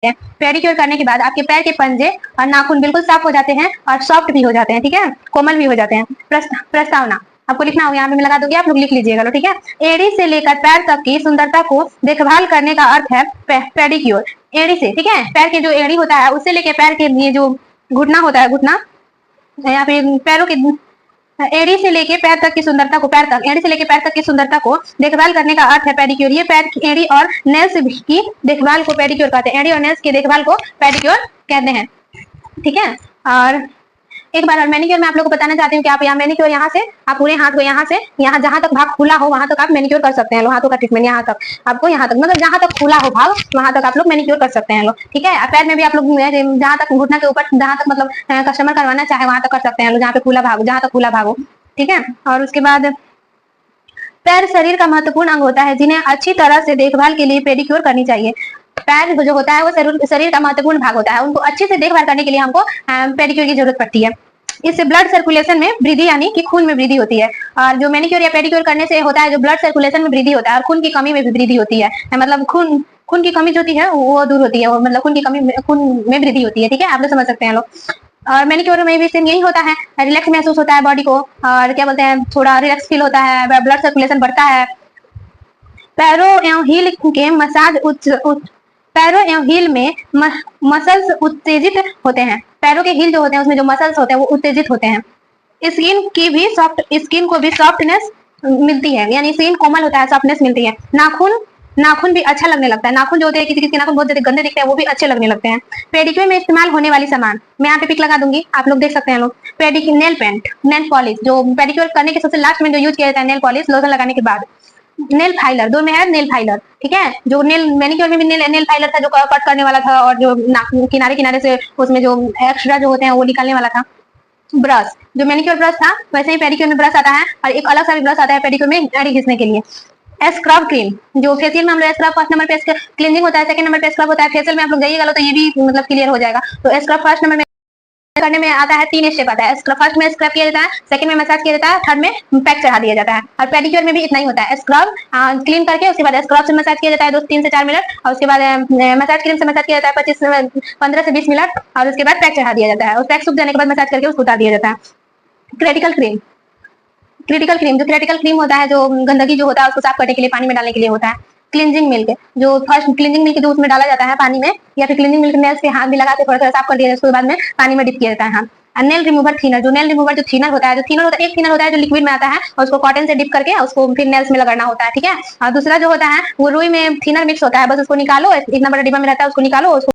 सकते हैं। पेडिक्योर करने के बाद आपके पैर के पंजे और नाखून बिल्कुल साफ हो जाते हैं और सॉफ्ट भी हो जाते हैं, ठीक है, कोमल भी हो जाते हैं। प्रस्तावना आपको लिखना होगा, यहाँ पे मैं लगा दूंगी, आप लोग लिख लीजिएगा, ठीक है। एड़ी से लेकर पैर तक की सुंदरता को देखभाल करने का अर्थ है पेडिक्योर। एड़ी से, ठीक है, पैर के जो एड़ी होता है उससे लेकर पैर के ये जो घुटना होता है, घुटना या फिर पैरों के एड़ी से लेके पैर तक की सुंदरता को, पैर तक, एड़ी से लेके पैर तक की सुंदरता को देखभाल करने का अर्थ है पेडिक्योर। ये पैर की एड़ी और नेल्स की देखभाल को पेडिक्योर कहते हैं। एड़ी और नेल्स की देखभाल को पेडिक्योर कहते हैं, ठीक है। और एक बार और मैनिक्योर में आप लोगों को बताना चाहती हूँ कि आप यहाँ मैनिक्योर यहाँ से आप पूरे हाथ को यहाँ से यहाँ जहां तक भाग खुला हो वहां तक आप मैनिक्योर कर सकते हैं। हाथों का ट्रीटमेंट यहाँ तक आपको, यहाँ तक मतलब जहां तक खुला हो भाग वहां तक आप लोग मैनिक्योर कर सकते हैं, ठीक है। पैर में भी आप लोग जहां तक घुटना के ऊपर जहां तक मतलब कस्टमर करवाना चाहे वहां तक कर सकते हैं, जहाँ पे खुला भाग, जहां तक खुला भाग हो, ठीक है। और उसके बाद पैर शरीर का महत्वपूर्ण अंग होता है जिन्हें अच्छी तरह से देखभाल के लिए पेडिक्योर करनी चाहिए। पैर जो होता है वो शरीर का महत्वपूर्ण भाग होता है, उनको अच्छे से देखभाल करने के लिए हमको पेडिक्योर की जरूरत पड़ती है। इससे ब्लड सर्कुलेशन में वृद्धि यानी कि खून में वृद्धि होती है। और जो मैनिक्योर या पेडिक्योर करने से होता है जो ब्लड सर्कुलेशन में वृद्धि होता है और खून की कमी में भी वृद्धि होती है, मतलब खून की कमी जो होती है वो दूर होती है, वो मतलब खून की कमी, खून में वृद्धि होती है, ठीक है, आप लोग समझ सकते हैं लोग। और मैनिक्योर में भी सेम यही होता है, रिलैक्स महसूस होता है बॉडी को, और क्या बोलते हैं, थोड़ा रिलैक्स फील होता है, ब्लड सर्कुलेशन बढ़ता है। पैरों एवं हील के मसाज पैरों एवं हील में मसल्स उत्तेजित होते हैं। पैरों के हील जो होते हैं उसमें जो मसल्स होते हैं वो उत्तेजित होते हैं। स्किन को भी सॉफ्टनेस मिलती है, यानी स्किन कोमल होता है, सॉफ्टनेस मिलती है। नाखून भी अच्छा लगने लगता है। नाखून जो होते हैं किसी किसी के नाखून बहुत ज्यादा गंदे दिखते हैं, वो भी अच्छे लगने लगते हैं। पेडिक्योर में इस्तेमाल होने वाली सामान मैं यहाँ पे पिक लगा दूंगी, आप लोग देख सकते हैं लोग। Pedicure nail paint, nail polish, जो पेडिक्योर करने के सबसे लास्ट में जो यूज किया जाता है, नेल पॉलिश लोशन लगाने के बाद। नेल फाइलर, दो में है नेल फाइलर, ठीक है, जो नेल मैनिक्योर में भी नेल फाइलर था जो कट करने वाला था और जो किनारे किनारे से उसमें जो एक्स्ट्रा जो होते हैं वो निकालने वाला था। ब्रश, जो मैनिक्योर ब्रश था वैसे ही पेडिक्योर में ब्रश आता है, और एक अलग सा भी ब्रश आता है पेडिक्योर में दाढ़ी घिसने के लिए। स्क्रब क्रीम, जो फेशियल में हम लोग स्क्रब फर्स्ट नंबर पे क्लींजिंग होता है, सेकंड नंबर पे स्क्रब होता है। फेशियल में आप लोग जाइएगा तो ये भी मतलब क्लियर हो जाएगा। तो स्क्रब फर्स्ट नंबर में करने में आता है, 3 स्टेप आता है। फर्स्ट में स्क्रब किया जाता है, सेकंड में मसाज किया जाता है, थर्ड में पैक चढ़ा दिया जाता है। और पेडिक्योर में भी इतना ही होता है, स्क्रब क्लीन करके उसके बाद स्क्रब से मसाज किया जाता है 3 से 4 मिनट, और उसके बाद मसाज क्रीम से मसाज किया जाता है 15 से 20 मिनट, और उसके बाद पैक चढ़ा दिया जाता है। और पैक सूख जाने के बाद मसाज करके उसको उतार दिया जाता है। क्रिटिकल क्रीम, जो क्रिटिकल क्रीम होता है जो गंदगी जो होता है उसको साफ करने के लिए पानी में डालने के लिए होता है। क्लींजिंग मिल्क, जो फर्स्ट क्लींजिंग मिल्क जो उसमें डाला जाता है पानी में, या फिर क्लींजिंग मिल्क नेल्स के हाथ में लगा के थोड़ा थोड़ा साफ कर दिया जाता है, उसके बाद में पानी में डिप किया जाता है हाथ। नेल रिमूवर थिनर, जो नेल रिमूवर जो थिनर होता है, एक थिनर होता है जो लिक्विड में आता है और उसको कॉटन से डिप करके उसको फिर नेल्स में लगाना होता है, ठीक है। और दूसरा जो होता है वो रुई में थिनर मिक्स होता है, बस उसको निकालो, इतना बड़ा डिब्बा में रहता है, उसको निकालो, उसको